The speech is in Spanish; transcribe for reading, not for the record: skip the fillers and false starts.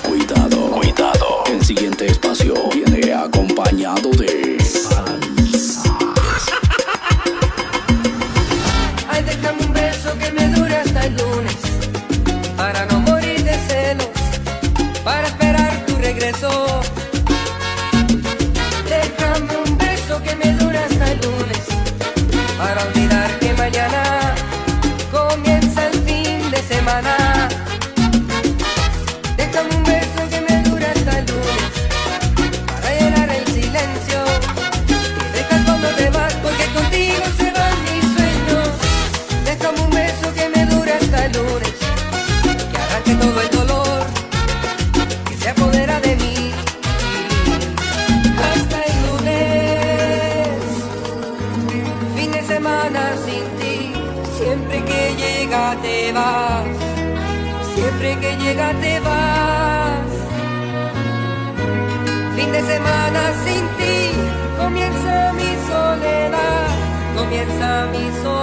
Cuidado, el siguiente espacio viene acompañado de salsa. Ay, déjame un beso que me dure hasta el lunes, para no morir de celos, para esperar tu regreso. Déjame un beso que me dure hasta el lunes, para olvidar que mañana comienza el fin de semana. Déjame un beso que me dure hasta el lunes, para llenar el silencio que dejas cuando te vas, porque contigo se van mis sueños. Déjame un beso que me dure hasta el lunes, que arranque todo el dolor que se apodera de mí. Hasta el lunes, fin de semana sin ti. Siempre que llega te vas, siempre que llega te vas. Fin de semana sin ti, comienza mi soledad, comienza mi soledad.